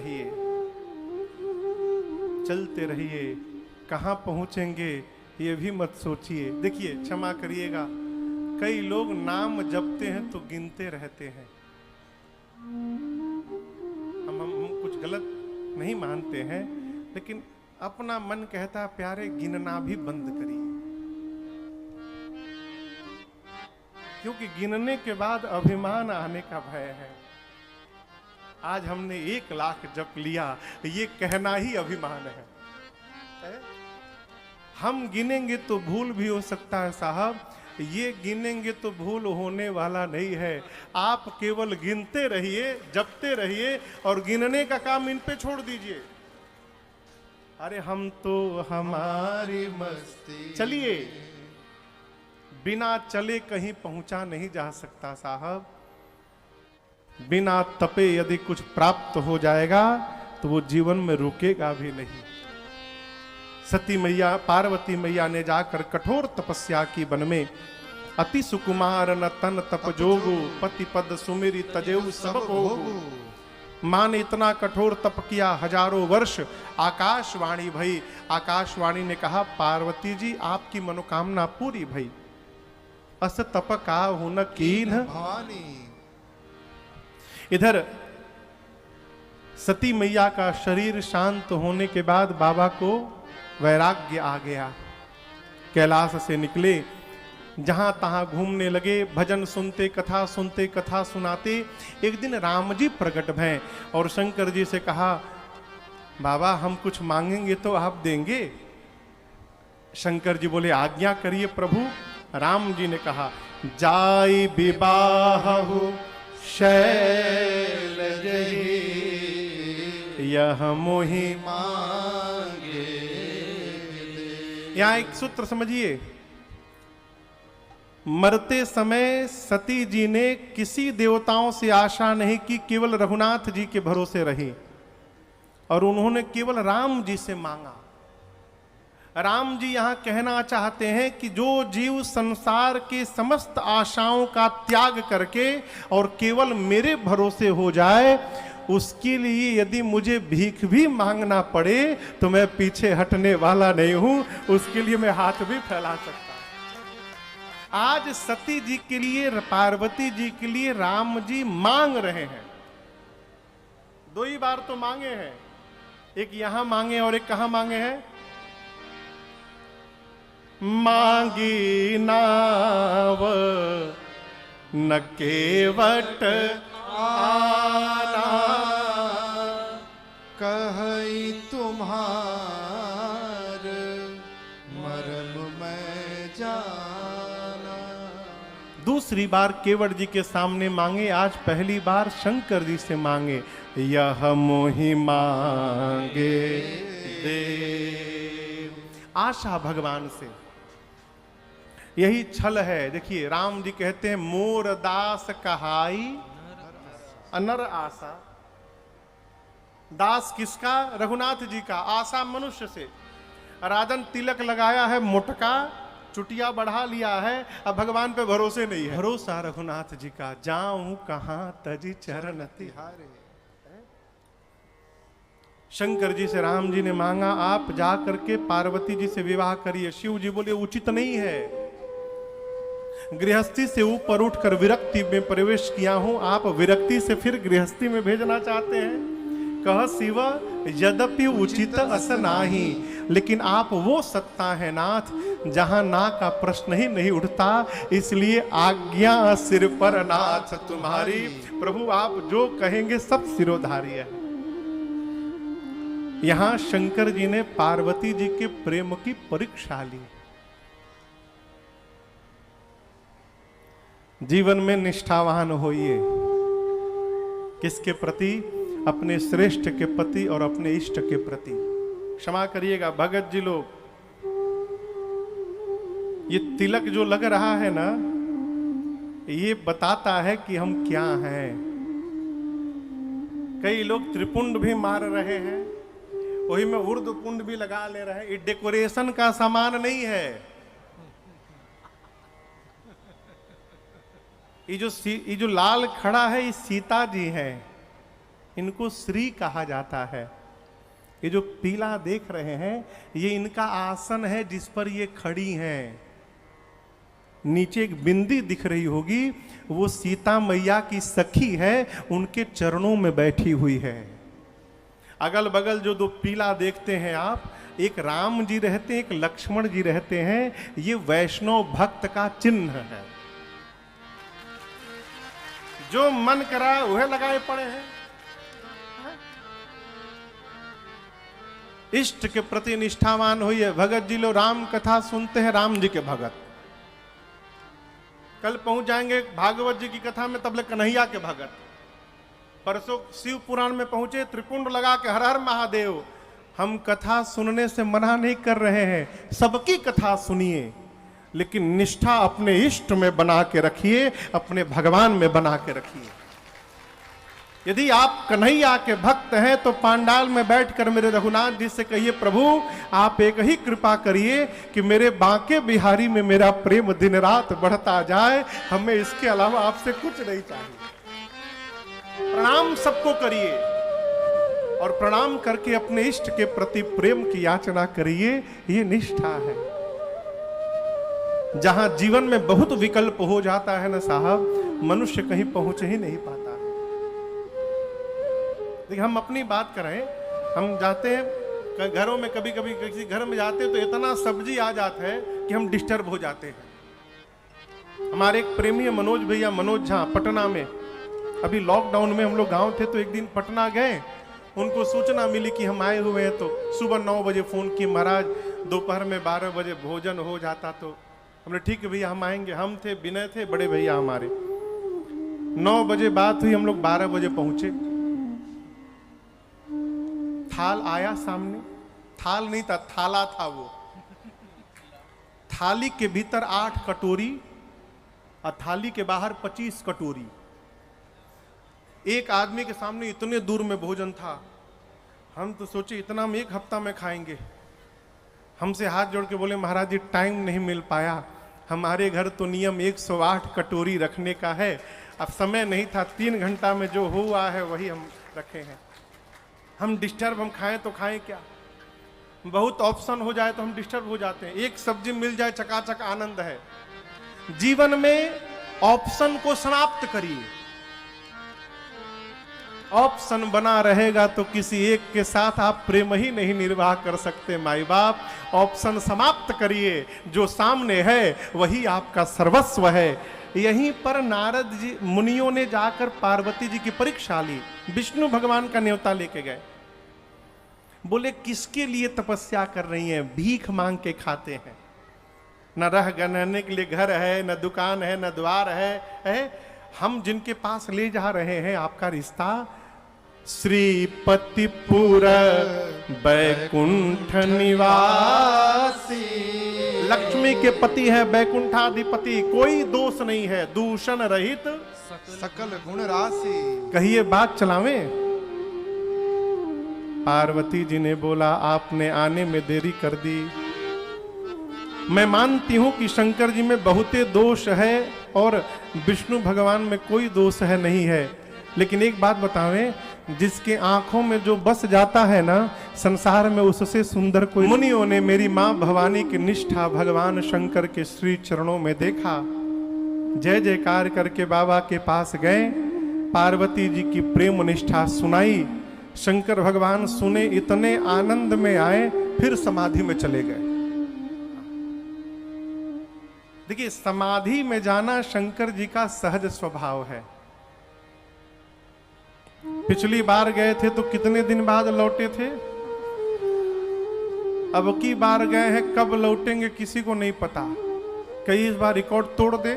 रहिए, चलते रहिए, कहाँ पहुंचेंगे ये भी मत सोचिए। देखिए, क्षमा करिएगा, कई लोग नाम जपते हैं तो गिनते रहते हैं। हम कुछ गलत नहीं मानते हैं, लेकिन अपना मन कहता प्यारे गिनना भी बंद करिए, क्योंकि गिनने के बाद अभिमान आने का भय है। आज हमने 1 लाख जप लिया, ये कहना ही अभिमान है। हम गिनेंगे तो भूल भी हो सकता है साहब, ये गिनेंगे तो भूल होने वाला नहीं है। आप केवल गिनते रहिए, जपते रहिए, और गिनने का काम इन पे छोड़ दीजिए। अरे हम तो हमारी मस्ती, चलिए, बिना चले कहीं पहुंचा नहीं जा सकता साहब। बिना तपे यदि कुछ प्राप्त हो जाएगा तो वो जीवन में रुकेगा भी नहीं। सती मैया, पार्वती मैया ने जाकर कठोर तपस्या की वन में। अति सुकुमार न तन तप जोगु, पति पद सुमिरि तजेउ सब भोगु। मां ने इतना कठोर तप किया, हजारों वर्ष। आकाशवाणी भई, आकाशवाणी ने कहा पार्वती जी आपकी मनोकामना पूरी भई। अस तप का हुन कीन भवानी। इधर सती मैया का शरीर शांत होने के बाद बाबा को वैराग्य आ गया। कैलाश से निकले, जहां तहां घूमने लगे, भजन सुनते, कथा सुनते, कथा सुनाते। एक दिन राम जी प्रकट भय और शंकर जी से कहा बाबा हम कुछ मांगेंगे तो आप देंगे? शंकर जी बोले आज्ञा करिए प्रभु। राम जी ने कहा जाई विवाहु शैलज यह मोहि मांगे। यहां एक सूत्र समझिए, मरते समय सती जी ने किसी देवताओं से आशा नहीं की, केवल रघुनाथ जी के भरोसे रही और उन्होंने केवल राम जी से मांगा। राम जी यहां कहना चाहते हैं कि जो जीव संसार के समस्त आशाओं का त्याग करके और केवल मेरे भरोसे हो जाए, उसके लिए यदि मुझे भीख भी मांगना पड़े तो मैं पीछे हटने वाला नहीं हूं, उसके लिए मैं हाथ भी फैला सकता हूं। आज सती जी के लिए, पार्वती जी के लिए राम जी मांग रहे हैं। 2 ही बार तो मांगे हैं, एक यहां मांगे और एक कहां मांगे हैं। मांगी नाव न केवट आना, कहई तुम्हार मरम मैं जाना। दूसरी बार केवट जी के सामने मांगे, आज पहली बार शंकर जी से मांगे। यह मोहि मांगे देव, आशा भगवान से। यही छल है। देखिए राम जी कहते हैं मोर दास कहाई अनर आशा। दास किसका? रघुनाथ जी का। आशा मनुष्य से। राजन तिलक लगाया है मोटका, चुटिया बढ़ा लिया है, अब भगवान पे भरोसे नहीं है। भरोसा रघुनाथ जी का। जाऊं कहां तजी चरण तिहारे। शंकर जी से राम जी ने मांगा आप जा करके पार्वती जी से विवाह करिए। शिव जी बोले उचित नहीं है, गृहस्थी से ऊपर उठकर विरक्ति में प्रवेश किया हूं, आप विरक्ति से फिर गृहस्थी में भेजना चाहते हैं। कह शिव यद्यपि उचित अस नाही, लेकिन आप वो सत्ता है नाथ जहां ना का प्रश्न ही नहीं उठता, इसलिए आज्ञा सिर पर नाथ तुम्हारी। प्रभु आप जो कहेंगे सब सिरोधारी है। यहां शंकर जी ने पार्वती जी के प्रेम की परीक्षा ली। जीवन में निष्ठावान होइए। किसके प्रति? अपने श्रेष्ठ के प्रति और अपने इष्ट के प्रति। क्षमा करिएगा भगत जी लोग, ये तिलक जो लग रहा है ना, ये बताता है कि हम क्या हैं। कई लोग त्रिपुंड भी मार रहे हैं, वही में उर्द पुंड भी लगा ले रहे हैं। ये डेकोरेशन का सामान नहीं है। ये जो लाल खड़ा है ये सीता जी हैं। इनको श्री कहा जाता है। ये जो पीला देख रहे हैं ये इनका आसन है जिस पर ये खड़ी हैं। नीचे एक बिंदी दिख रही होगी, वो सीता मैया की सखी है, उनके चरणों में बैठी हुई है। अगल बगल जो दो पीला देखते हैं आप, एक राम जी रहते हैं, एक लक्ष्मण जी रहते हैं। ये वैष्णव भक्त का चिन्ह है। जो मन करा वह लगाए पड़े हैं। इष्ट के प्रति निष्ठावान होइए। भगत जी लोग राम कथा सुनते हैं, राम जी के भगत। कल पहुंच जाएंगे भागवत जी की कथा में, तब ले कन्हैया के भगत। परसों शिव पुराण में पहुंचे, त्रिपुंड लगा के हर हर महादेव। हम कथा सुनने से मना नहीं कर रहे हैं, सबकी कथा सुनिए, लेकिन निष्ठा अपने इष्ट में बना के रखिए, अपने भगवान में बना के रखिए। यदि आप कन्हैया के भक्त हैं तो पांडाल में बैठकर मेरे रघुनाथ जी से कहिए, प्रभु आप एक ही कृपा करिए कि मेरे बांके बिहारी में मेरा प्रेम दिन रात बढ़ता जाए, हमें इसके अलावा आपसे कुछ नहीं चाहिए। प्रणाम सबको करिए और प्रणाम करके अपने इष्ट के प्रति प्रेम की याचना करिए। ये निष्ठा है। जहां जीवन में बहुत विकल्प हो जाता है ना साहब, मनुष्य कहीं पहुंच ही नहीं पाता। देखिए हम अपनी बात करें, हम जाते हैं घरों में, कभी कभी किसी घर में जाते हैं तो इतना सब्जी आ जाता है कि हम डिस्टर्ब हो जाते हैं। हमारे एक प्रेमी है मनोज भैया, मनोज झा, पटना में। अभी लॉकडाउन में हम लोग गांव थे तो एक दिन पटना गए, उनको सूचना मिली कि हम आए हुए हैं, तो सुबह 9 बजे फोन किए, महाराज दोपहर में 12 बजे भोजन हो जाता। तो हमने ठीक है भैया हम आएंगे। हम थे, विनय थे, बड़े भैया हमारे। 9 बजे बात हुई, हम लोग 12 बजे पहुंचे। थाल आया सामने, थाल नहीं था, थाला था वो। थाली के भीतर 8 कटोरी और थाली के बाहर 25 कटोरी। एक आदमी के सामने इतने दूर में भोजन था। हम तो सोचे इतना हम 1 हफ्ता में खाएंगे। हमसे हाथ जोड़ के बोले, महाराज जी टाइम नहीं मिल पाया, हमारे घर तो नियम 108 कटोरी रखने का है, अब समय नहीं था, 3 घंटा में जो हुआ है वही हम रखे हैं। हम डिस्टर्ब, हम खाएं तो खाएं क्या, बहुत ऑप्शन हो जाए तो हम डिस्टर्ब हो जाते हैं। एक सब्जी मिल जाए चकाचक आनंद है। जीवन में ऑप्शन को समाप्त करिए। ऑप्शन बना रहेगा तो किसी एक के साथ आप प्रेम ही नहीं निर्वाह कर सकते माई बाप। ऑप्शन समाप्त करिए, जो सामने है वही आपका सर्वस्व है। यहीं पर नारद जी मुनियों ने जाकर पार्वती जी की परीक्षा ली। विष्णु भगवान का न्योता लेके गए, बोले किसके लिए तपस्या कर रही हैं? भीख मांग के खाते हैं, न रह गनने के लिए घर है, न दुकान है, न द्वार है। हम जिनके पास ले जा रहे हैं आपका रिश्ता श्रीपतिपुर बैकुंठ निवासी, लक्ष्मी के पति है, बैकुंठाधिपति, कोई दोष नहीं है, दूषण रहित सकल गुण राशि। कहिए बात चलावे। पार्वती जी ने बोला आपने आने में देरी कर दी। मैं मानती हूं कि शंकर जी में बहुते दोष है और विष्णु भगवान में कोई दोष है नहीं है, लेकिन एक बात बतावें, जिसके आंखों में जो बस जाता है ना, संसार में उससे सुंदर कोई। मुनियों ने मेरी मां भवानी की निष्ठा भगवान शंकर के श्री चरणों में देखा। जय जयकार करके बाबा के पास गए, पार्वती जी की प्रेम निष्ठा सुनाई। शंकर भगवान सुने, इतने आनंद में आए, फिर समाधि में चले गए। देखिए समाधि में जाना शंकर जी का सहज स्वभाव है। पिछली बार गए थे तो कितने दिन बाद लौटे थे, अब की बार गए हैं, कब लौटेंगे किसी को नहीं पता। कई इस बार रिकॉर्ड तोड़ दे।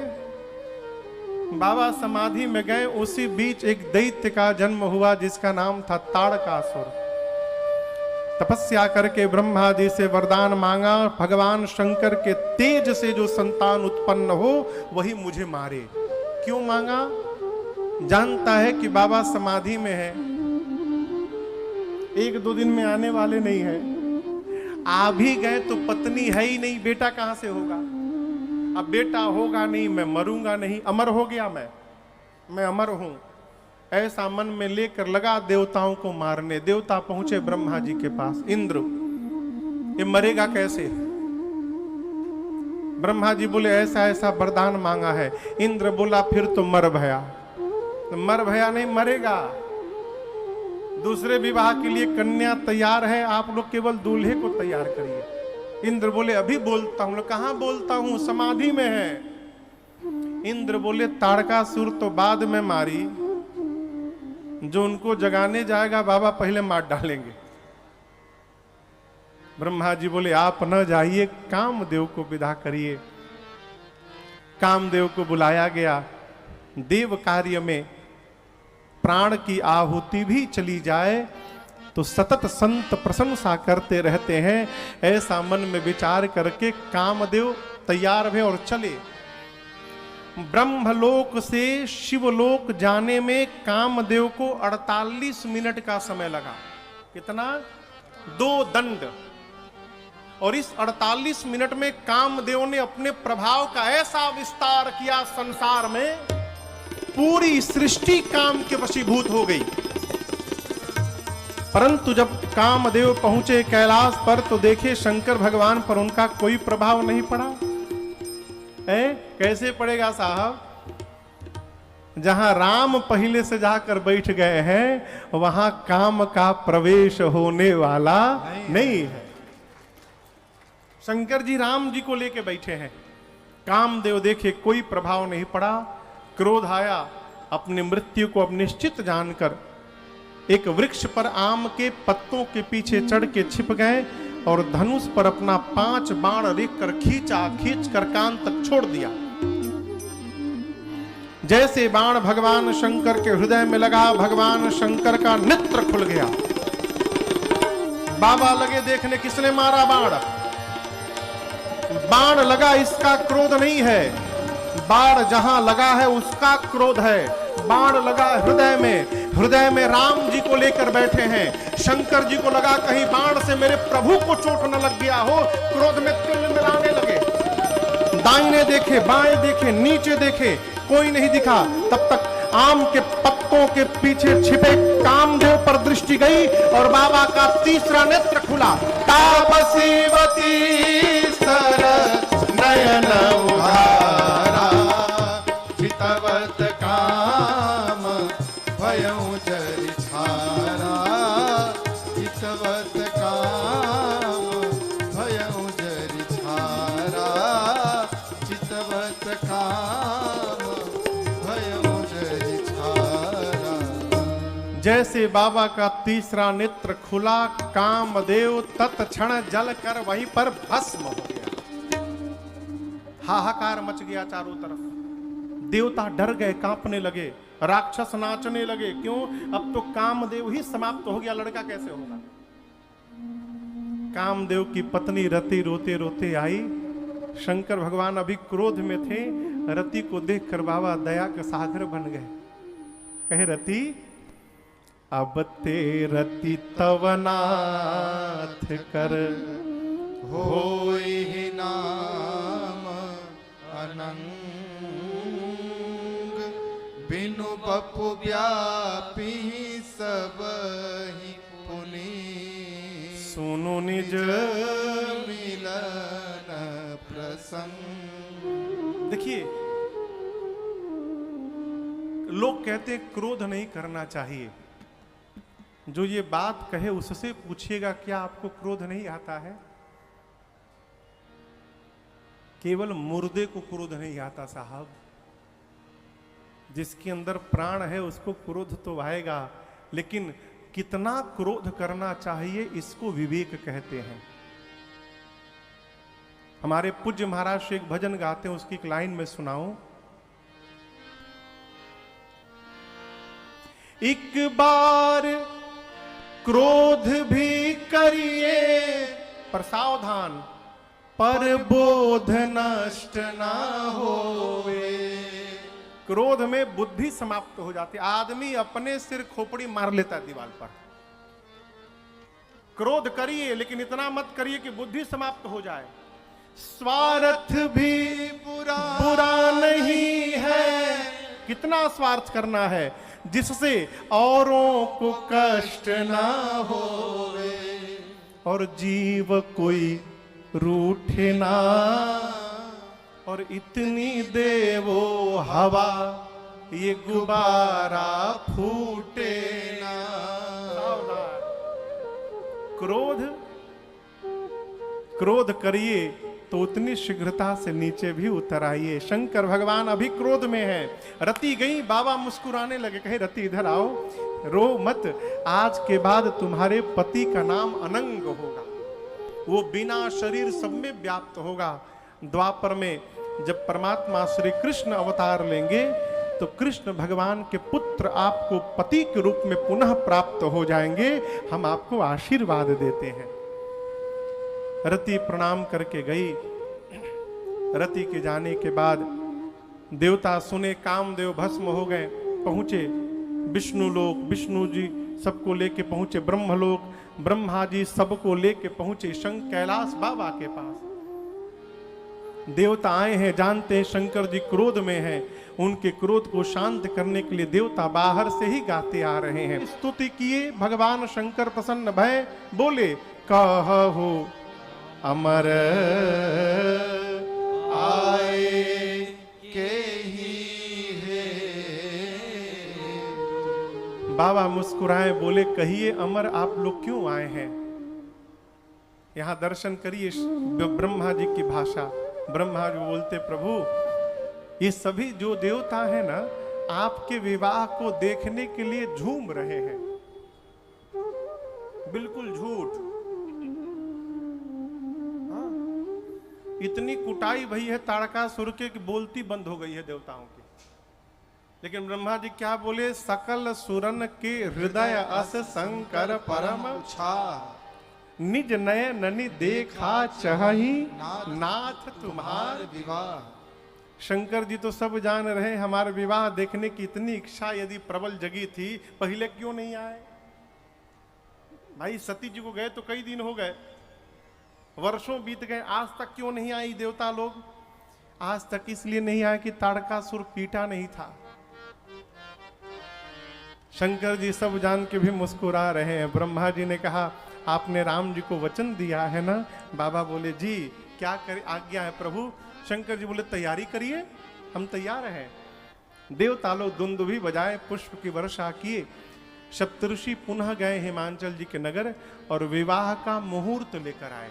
बाबा समाधि में गए, उसी बीच एक दैत्य का जन्म हुआ जिसका नाम था ताड़कासुर। तपस्या करके ब्रह्मा जी से वरदान मांगा, भगवान शंकर के तेज से जो संतान उत्पन्न हो वही मुझे मारे। क्यों मांगा? जानता है कि बाबा समाधि में है, 1-2 दिन में आने वाले नहीं है। आ भी गए तो पत्नी है ही नहीं, बेटा कहां से होगा? अब बेटा होगा नहीं, मैं मरूंगा नहीं। अमर हो गया मैं अमर हूं। ऐसा मन में लेकर लगा देवताओं को मारने। देवता पहुंचे ब्रह्मा जी के पास, इंद्र ये मरेगा कैसे? ब्रह्मा जी बोले ऐसा ऐसा वरदान मांगा है। इंद्र बोला फिर तो मर भया। तो मर भया नहीं, मरेगा। दूसरे विवाह के लिए कन्या तैयार है, आप लोग केवल दूल्हे को तैयार करिए। इंद्र बोले अभी बोलता हूं। कहां बोलता हूं? समाधि में है। इंद्र बोले ताड़कासुर तो बाद में मारी, जो उनको जगाने जाएगा बाबा पहले मार डालेंगे। ब्रह्मा जी बोले आप न जाइए, कामदेव को विदा करिए। कामदेव को बुलाया गया। देव कार्य में प्राण की आहुति भी चली जाए तो सतत संत प्रशंसा करते रहते हैं। ऐसा मन में विचार करके कामदेव तैयार हुए और चले। ब्रह्मलोक से शिवलोक जाने में कामदेव को 48 मिनट का समय लगा। कितना? 2 दंड। और इस 48 मिनट में कामदेव ने अपने प्रभाव का ऐसा विस्तार किया संसार में, पूरी सृष्टि काम के वशीभूत हो गई। परंतु जब कामदेव पहुंचे कैलाश पर तो देखे शंकर भगवान पर उनका कोई प्रभाव नहीं पड़ा। कैसे पड़ेगा साहब? जहां राम पहले से जाकर बैठ गए हैं वहां काम का प्रवेश होने वाला नहीं है। शंकर जी राम जी को लेके बैठे हैं। कामदेव देखे कोई प्रभाव नहीं पड़ा। क्रोध आया। अपनी मृत्यु को अब निश्चित जानकर एक वृक्ष पर आम के पत्तों के पीछे चढ़ के छिप गए और धनुष पर अपना 5 बाण लेकर खींच कर कान तक छोड़ दिया। जैसे बाण भगवान शंकर के हृदय में लगा, भगवान शंकर का नेत्र खुल गया। बाबा लगे देखने किसने मारा बाण। बाण लगा इसका क्रोध नहीं है, बाण जहां लगा है उसका क्रोध है। बाण लगा हृदय में, हृदय में राम जी को लेकर बैठे हैं। शंकर जी को लगा कहीं बाण से मेरे प्रभु को चोट न लग गया हो, क्रोध में तिल मिलाने लगे। दाहिने देखे, बाएं देखे, नीचे देखे, कोई नहीं दिखा। तब तक आम के पत्तों के पीछे छिपे कामदेव पर दृष्टि गई और बाबा का तीसरा नेत्र खुला। तापसीवती सरस नयन उधारा, चितवत काम भयउ जरि छारा, चितवत काम भयउ जरि छारा, चितवत काम भयउ जरि छारा। जैसे बाबा का तीसरा नेत्र खुला, कामदेव तत्क्षण जलकर वहीं पर भस्म हो गया। हाहाकार मच गया चारों तरफ। देवता डर गए, कांपने लगे, राक्षस नाचने लगे। क्यों? अब तो कामदेव ही समाप्त हो गया, लड़का कैसे होगा? कामदेव की पत्नी रति रोते रोते आई। शंकर भगवान अभी क्रोध में थे। रति को देखकर बाबा दया के सागर बन गए। कहे रति अब ते रति तवनाथ कर, होई नाम अनंग, बिनु बपु व्यापी सब ही पुनि, सुनो निज मिलन प्रसंग। देखिए, लोग कहते हैं क्रोध नहीं करना चाहिए। जो ये बात कहे उससे पूछिएगा क्या आपको क्रोध नहीं आता है? केवल मुर्दे को क्रोध नहीं आता साहब। जिसके अंदर प्राण है उसको क्रोध तो आएगा, लेकिन कितना क्रोध करना चाहिए इसको विवेक कहते हैं। हमारे पूज्य महाराज एक भजन गाते हैं, उसकी एक लाइन में सुनाऊं। एक बार क्रोध भी करिए पर सावधान, पर बोध नष्ट ना होवे। क्रोध में बुद्धि समाप्त हो जाती। आदमी अपने सिर खोपड़ी मार लेता है दीवार पर। क्रोध करिए लेकिन इतना मत करिए कि बुद्धि समाप्त हो जाए। स्वार्थ भी बुरा नहीं है। कितना स्वार्थ करना है? जिससे औरों को कष्ट ना होवे और जीव कोई रूठे ना, और इतनी दे वो हवा ये गुब्बारा फूटे ना। क्रोध करिए तो उतनी शीघ्रता से नीचे भी उतर आइए। शंकर भगवान अभी क्रोध में है। रति गई, बाबा मुस्कुराने लगे, कहे रति इधर आओ, रो मत, आज के बाद तुम्हारे पति का नाम अनंग होगा, वो बिना शरीर सब में व्याप्त होगा। द्वापर में जब परमात्मा श्री कृष्ण अवतार लेंगे तो कृष्ण भगवान के पुत्र आपको पति के रूप में पुनः प्राप्त हो जाएंगे, हम आपको आशीर्वाद देते हैं। रति प्रणाम करके गई। रति के जाने के बाद देवता सुने, कामदेव भस्म हो गए, पहुंचे विष्णु लोक, विष्णु जी सबको लेके पहुंचे ब्रह्मलोक, ब्रह्मा जी सबको लेके पहुंचे कैलाश बाबा के पास। देवता आए हैं, जानते हैं शंकर जी क्रोध में हैं, उनके क्रोध को शांत करने के लिए देवता बाहर से ही गाते आ रहे हैं। स्तुति किए, भगवान शंकर प्रसन्न भय, बोले कहु अमर आए के ही है। बाबा मुस्कुराए, बोले कहिए अमर आप लोग क्यों आए हैं? यहां दर्शन करिए ब्रह्मा जी की भाषा। ब्रह्मा जी बोलते प्रभु ये सभी जो देवता है ना, आपके विवाह को देखने के लिए झूम रहे हैं। बिल्कुल झूठ। इतनी कुटाई भई है ताड़कासुर के कि बोलती बंद हो गई है देवताओं की। लेकिन ब्रह्मा जी क्या बोले? सकल सुरन के हृदय अस शंकर परम उछा, निज नयननि देखा चहहि नाथ तुम्हार विवाह। शंकर जी तो सब जान रहे, हमारे विवाह देखने की इतनी इच्छा यदि प्रबल जगी थी, पहले क्यों नहीं आए? भाई सती जी को गए तो कई दिन हो गए, वर्षों बीत गए, आज तक क्यों नहीं आई देवता लोग? आज तक इसलिए नहीं आए कि ताड़कासुर पीटा नहीं था। शंकर जी सब जान के भी मुस्कुरा रहे हैं। ब्रह्मा जी ने कहा आपने राम जी को वचन दिया है ना? बाबा बोले जी क्या करे, आज्ञा है प्रभु। शंकर जी बोले तैयारी करिए, हम तैयार हैं। देवता लोग दुंदुभी बजाए, पुष्प की वर्षा किए। सप्तऋषि पुनः गए हिमांचल जी के नगर और विवाह का मुहूर्त लेकर आए।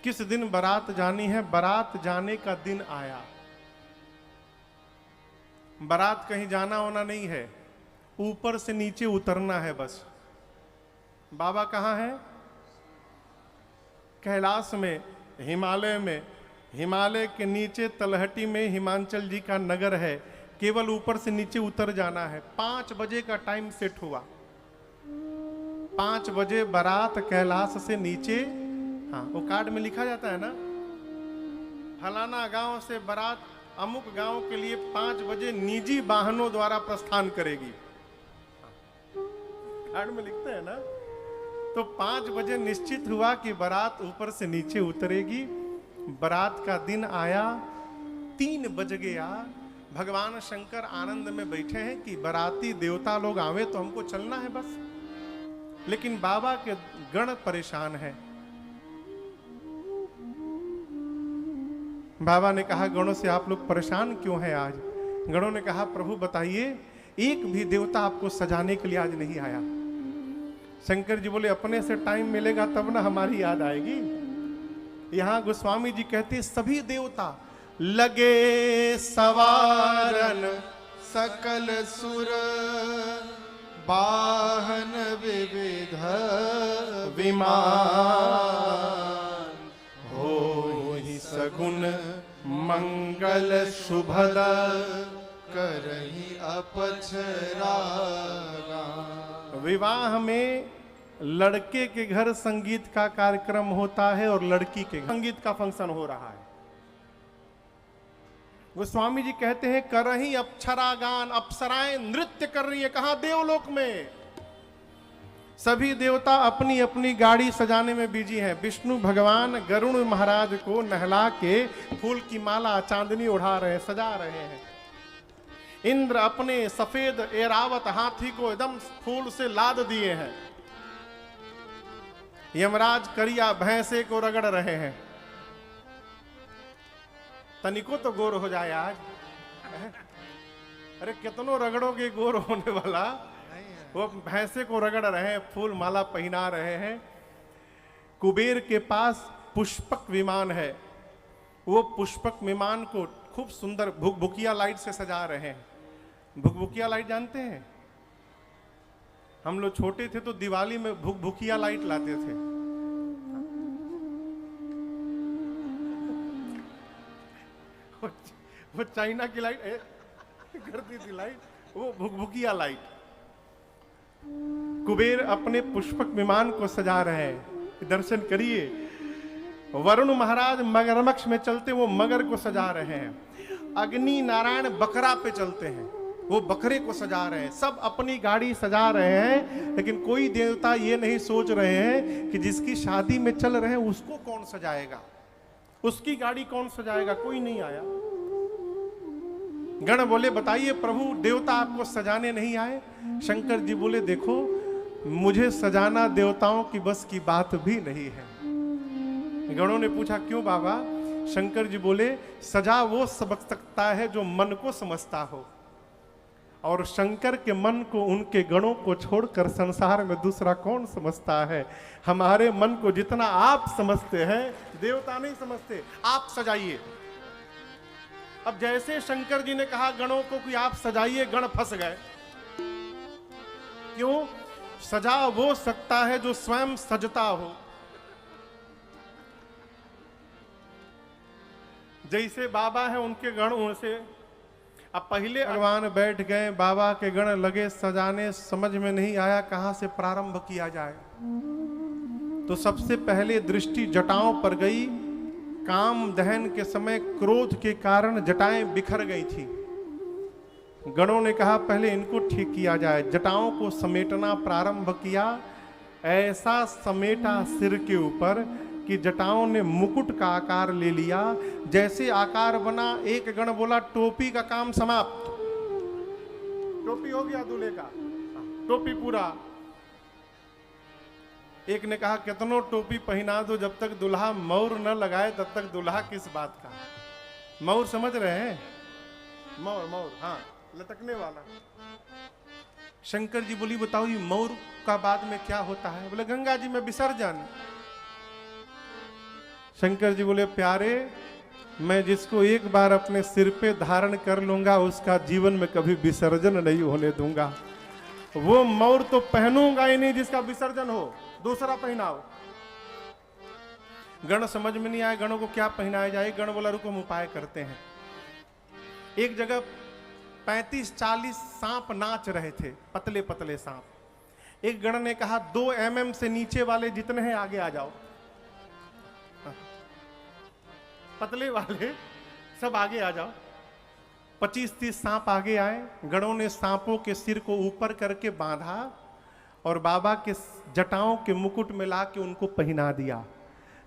किस दिन बारात जानी है? बारात जाने का दिन आया। बारात कहीं जाना होना नहीं है, ऊपर से नीचे उतरना है बस। बाबा कहाँ है? कैलाश में, हिमालय में। हिमालय के नीचे तलहटी में हिमांचल जी का नगर है, केवल ऊपर से नीचे उतर जाना है। 5 बजे का टाइम सेट हुआ। 5 बजे बारात कैलाश से नीचे, हाँ वो कार्ड में लिखा जाता है ना, फलाना गांव से बारात अमुक गांव के लिए 5 बजे निजी वाहनों द्वारा प्रस्थान करेगी। कार्ड में लिखते हैं ना। तो 5 बजे निश्चित हुआ कि बारात ऊपर से नीचे उतरेगी। बारात का दिन आया, 3 बज गया। भगवान शंकर आनंद में बैठे हैं कि बाराती देवता लोग आवे तो हमको चलना है बस। लेकिन बाबा के गण परेशान है। बाबा ने कहा गणों से आप लोग परेशान क्यों हैं आज? गणों ने कहा प्रभु बताइए, एक भी देवता आपको सजाने के लिए आज नहीं आया। शंकर जी बोले अपने से टाइम मिलेगा तब ना हमारी याद आएगी। यहां गोस्वामी जी कहते सभी देवता लगे सवारन सकल सुर वाहन विविध विमान, हो ही सगुन मंगल शुभद करही अपछरागा। विवाह में लड़के के घर संगीत का कार्यक्रम होता है और लड़की के घर संगीत का फंक्शन हो रहा है। गोस्वामी जी कहते हैं करही अप्सरा गान, अप्सराएं नृत्य कर रही है। कहा? देवलोक में। सभी देवता अपनी अपनी गाड़ी सजाने में बिजी हैं। विष्णु भगवान गरुड़ महाराज को नहला के फूल की माला चांदनी उड़ा रहे हैं, सजा रहे हैं। इंद्र अपने सफेद एरावत हाथी को एकदम फूल से लाद दिए हैं। यमराज करिया भैंसे को रगड़ रहे हैं। तनिको तो गोर हो जाए आज। अरे कितनों रगड़ोगे गोर होने वाला। वो भैंसे को रगड़ रहे हैं, फूल माला पहना रहे हैं। कुबेर के पास पुष्पक विमान है। वो पुष्पक विमान को खूब सुंदर भुकभुकिया लाइट से सजा रहे हैं। भुकभुकिया लाइट जानते हैं? हम लोग छोटे थे तो दिवाली में भुकभुकिया लाइट लाते थे। वो चाइना की लाइट करती थी लाइट, वो भुकभुकिया लाइट। कुबेर अपने पुष्पक विमान को सजा रहे हैं। दर्शन करिए। वरुण महाराज मगरमच्छ में चलते, वो मगर को सजा रहे हैं। अग्नि नारायण बकरा पे चलते हैं, वो बकरे को सजा रहे हैं। सब अपनी गाड़ी सजा रहे हैं, लेकिन कोई देवता ये नहीं सोच रहे हैं कि जिसकी शादी में चल रहे हैं उसको कौन सजाएगा, उसकी गाड़ी कौन सजाएगा। कोई नहीं आया। गण बोले बताइए प्रभु, देवता आपको सजाने नहीं आए? शंकर जी बोले देखो, मुझे सजाना देवताओं की बस की बात भी नहीं है। गणों ने पूछा क्यों बाबा? शंकर जी बोले सजा वो समझ सकता है जो मन को समझता हो, और शंकर के मन को, उनके गणों को छोड़कर संसार में दूसरा कौन समझता है। हमारे मन को जितना आप समझते हैं देवता नहीं समझते। आप सजाइए। अब जैसे शंकर जी ने कहा गणों को कि आप सजाइए, गण फंस गए। क्यों? सजा वो सकता है जो स्वयं सजता हो। जैसे बाबा है उनके गण उनसे, अब पहले भगवान बैठ गए, बाबा के गण लगे सजाने, समझ में नहीं आया कहां से प्रारंभ किया जाए। तो सबसे पहले दृष्टि जटाओं पर गई। काम दहन के समय क्रोध के कारण जटाएं बिखर गई थी। गणों ने कहा पहले इनको ठीक किया जाए। जटाओं को समेटना प्रारंभ किया। ऐसा समेटा सिर के ऊपर कि जटाओं ने मुकुट का आकार ले लिया। जैसे आकार बना, एक गण बोला टोपी का काम समाप्त। टोपी हो गया दूल्हे का, टोपी पूरा। एक ने कहा कितनों टोपी पहना दो, जब तक दुल्हा मौर न लगाए तब तक दुल्हा किस बात का। मौर समझ रहे हैं? मौर, मौर, हाँ, लटकने वाला। शंकर जी बोली बताओ ये मौर का बाद में क्या होता है? बोले गंगा जी में विसर्जन। शंकर जी बोले प्यारे, मैं जिसको एक बार अपने सिर पे धारण कर लूंगा उसका जीवन में कभी विसर्जन नहीं होने दूंगा। वो मौर तो पहनूंगा ही नहीं जिसका विसर्जन हो, दूसरा पहनाओ। गण समझ में नहीं आए गणों को क्या पहनाया जाए। गण बोला रुको हम उपाय करते हैं। एक जगह 35-40 सांप नाच रहे थे, पतले पतले सांप। एक गण ने कहा 2 mm से नीचे वाले जितने हैं आगे आ जाओ। पतले वाले सब आगे आ जाओ। 25-30 सांप आगे आए। गणों ने सांपों के सिर को ऊपर करके बांधा और बाबा के जटाओं के मुकुट में ला के उनको पहना दिया।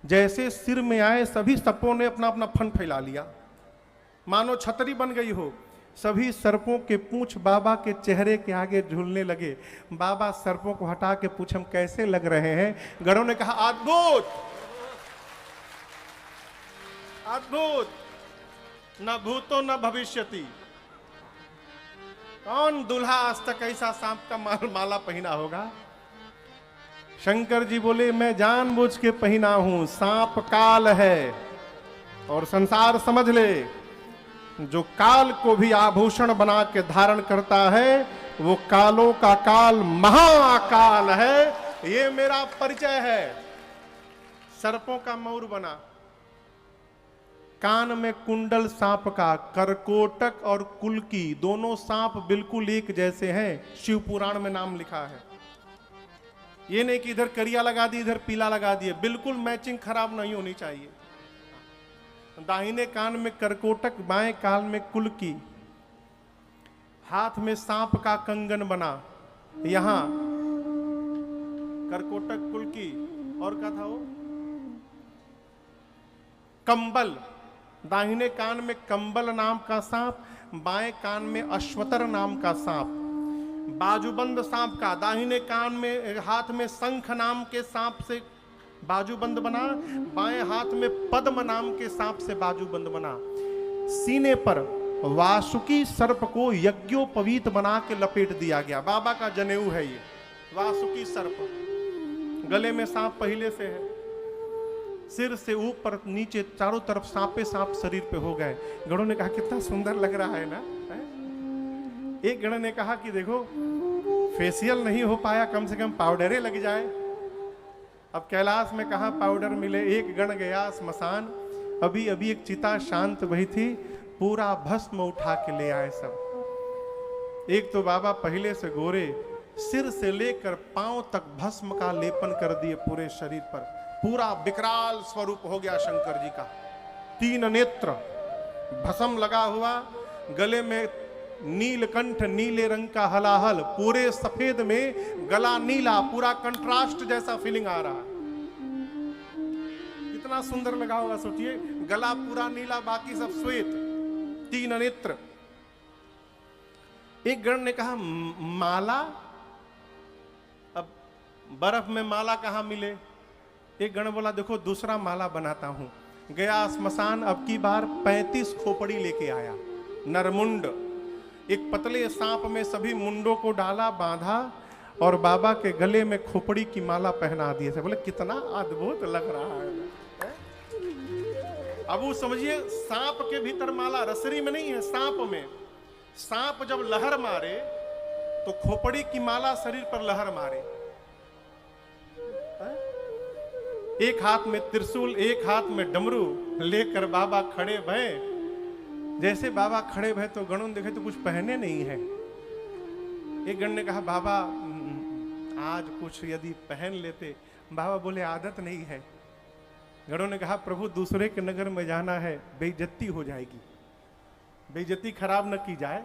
जैसे सिर में आए सभी सर्पों ने अपना अपना फन फैला लिया, मानो छतरी बन गई हो। सभी सर्पों के पूंछ बाबा के चेहरे के आगे झूलने लगे। बाबा सर्पों को हटा के पूछ हम कैसे लग रहे हैं? गणों ने कहा अद्भुत, अद्भुत, न भूतो न भविष्यति। कौन दूल्हा आज तक ऐसा सांप का माला पहना होगा? शंकर जी बोले मैं जानबूझ के पहना हूं। सांप काल है और संसार समझ ले, जो काल को भी आभूषण बना के धारण करता है वो कालों का काल महाकाल है। ये मेरा परिचय है। सर्पों का मौर बना, कान में कुंडल सांप का, करकोटक और कुल्की दोनों सांप बिल्कुल एक जैसे हैं। शिव पुराण में नाम लिखा है। ये नहीं कि इधर करिया लगा दी इधर पीला लगा दिए, बिल्कुल मैचिंग खराब नहीं होनी चाहिए। दाहिने कान में करकोटक, बाएं कान में कुल्की, हाथ में सांप का कंगन बना, यहां करकोटक कुल्की और क्या था वो कंबल। दाहिने कान में कंबल नाम का सांप, बाएं कान में अश्वतर नाम का सांप, बाजूबंद सांप का, दाहिने कान में हाथ में शंख नाम के सांप से बाजूबंद बना, बाएं हाथ में पद्म नाम के सांप से बाजूबंद बना। सीने पर वासुकी सर्प को यज्ञोपवीत बना के लपेट दिया गया। बाबा का जनेऊ है ये वासुकी सर्प। गले में सांप पहले से है। सिर से ऊपर नीचे चारों तरफ सांपे सांप शरीर पे हो गए। गणों ने कहा कितना सुंदर लग रहा है ना। एक गण ने कहा कि देखो फेशियल नहीं हो पाया, कम से कम पाउडरे लग जाए। अब कैलाश में कहा पाउडर मिले। एक गण गया स्मशान, अभी अभी एक चिता शांत वही थी, पूरा भस्म उठा के ले आए सब। एक तो बाबा पहले से गोरे, सिर से लेकर पांव तक भस्म का लेपन कर दिए पूरे शरीर पर। पूरा विकराल स्वरूप हो गया शंकर जी का। 3 नेत्र, भस्म लगा हुआ, गले में नीलकंठ नीले रंग का हलाहल, पूरे सफेद में गला नीला, पूरा कंट्रास्ट जैसा फीलिंग आ रहा है। कितना सुंदर लगा होगा सोचिए, गला पूरा नीला, बाकी सब श्वेत, 3 नेत्र। एक गण ने कहा माला, अब बर्फ में माला कहां मिले। एक गण बोला देखो दूसरा माला बनाता हूं। गया स्मशान, अब की बार 35 खोपड़ी लेके आया, नरमुंड। एक पतले सांप में सभी मुंडों को डाला, बांधा और बाबा के गले में खोपड़ी की माला पहना दिए थे। बोले कितना अद्भुत लग रहा है। अब वो समझिए सांप के भीतर माला, रसरी में नहीं है, सांप में। सांप जब लहर मारे तो खोपड़ी की माला शरीर पर लहर मारे। एक हाथ में त्रिशूल, एक हाथ में डमरू लेकर बाबा खड़े भये। जैसे बाबा खड़े भये तो गणों ने देखे तो कुछ पहने नहीं है। एक गण ने कहा बाबा आज कुछ यदि पहन लेते। बाबा बोले आदत नहीं है। गणों ने कहा प्रभु दूसरे के नगर में जाना है, बेइज्जती हो जाएगी, बेइज्जती खराब न की जाए।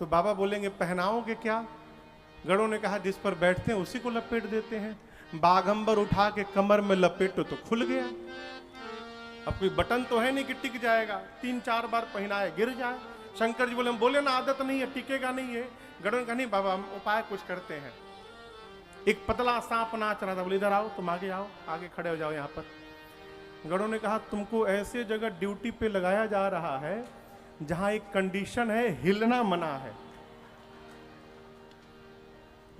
तो बाबा बोलेंगे पहनाओगे क्या? गणों ने कहा जिस पर बैठते हैं उसी को लपेट देते हैं। बाघंबर उठा के कमर में लपेटो तो खुल गया। अब कोई बटन तो है नहीं कि टिक जाएगा, 3-4 बार पहनाए गिर जाए। शंकर जी बोले ना आदत नहीं है, टिकेगा नहीं है। गणों ने कहा नहीं बाबा हम उपाय कुछ करते हैं। एक पतला सांप नाच रहा था, बोले इधर आओ, तुम आगे आओ, आगे खड़े हो जाओ यहाँ पर। गणों ने कहा तुमको ऐसे जगह ड्यूटी पे लगाया जा रहा है जहां एक कंडीशन है, हिलना मना है,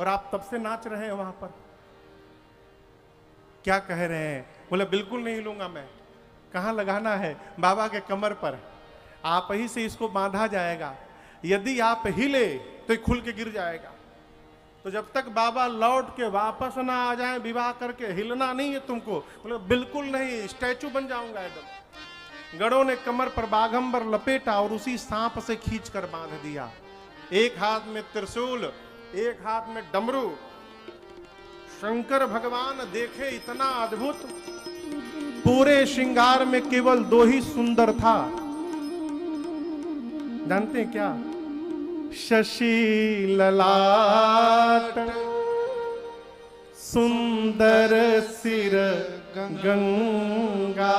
और आप तब से नाच रहे हैं वहां पर। क्या कह रहे हैं? बोले बिल्कुल नहीं हिलूंगा मैं। कहां लगाना है? बाबा के कमर पर। आप ही से इसको बांधा जाएगा, यदि आप हिले तो ये खुल के गिर जाएगा। तो जब तक बाबा लौट के वापस ना आ जाए विवाह करके, हिलना नहीं है तुमको। बोले बिल्कुल नहीं, स्टैचू बन जाऊंगा एकदम। गणों ने कमर पर बाघंबर लपेटा और उसी सांप से खींचकर बांध दिया। एक हाथ में त्रिशूल, एक हाथ में डमरू। शंकर भगवान देखे इतना अद्भुत, पूरे श्रृंगार में केवल 2 ही सुंदर था। जानते हैं क्या? शशि ललाट, सुंदर सिर गंगा।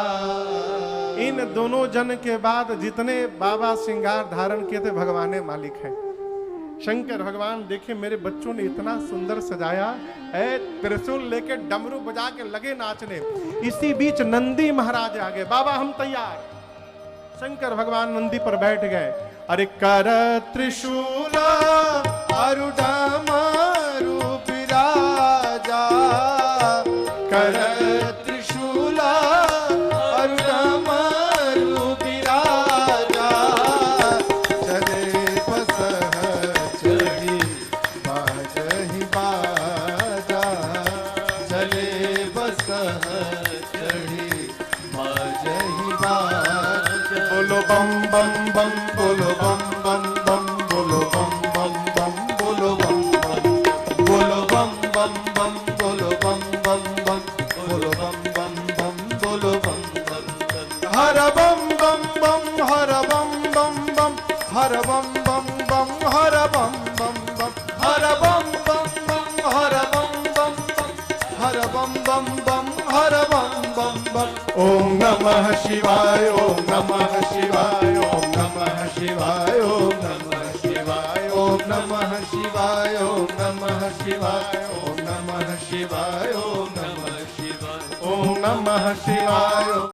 इन दोनों जन के बाद जितने बाबा श्रृंगार धारण किए थे भगवान मालिक है। शंकर भगवान देखे मेरे बच्चों ने इतना सुंदर सजाया है, त्रिशूल लेके डमरू बजा के लगे नाचने। इसी बीच नंदी महाराज आ गए, बाबा हम तैयार। शंकर भगवान नंदी पर बैठ गए। अरे कर त्रिशूल आरूढ़ा मारू विराजा, कर त्रिशूल आरूढ़ा मारू विराजा। चले पसह चढ़ी बाजहि बाजा, चले पसह चढ़ी बाजहि बाजा। बोलो बम बम बम, बोलो बम बम बम, बोलो बम बम बम, बोलो बम बम, बोलो बम बम बम, बोलो बम बम बम, बोलो बम बम बम, बोलो बम बम। हर बम बम बम, हर बम बम बम, हर बम बम बम, हर बम बम बम, हर बम बम बम, हर बम बम बम, हर बम बम बम, हर बम बम बम। ओम नमः शिवाय, ओम नमः शिवाय, ओम नमः शिवाय। नमः शिवाय, ओम नमः शिवाय, ओम नमः शिवाय, ओम नमः शिवाय, ओम नमः शिवाय।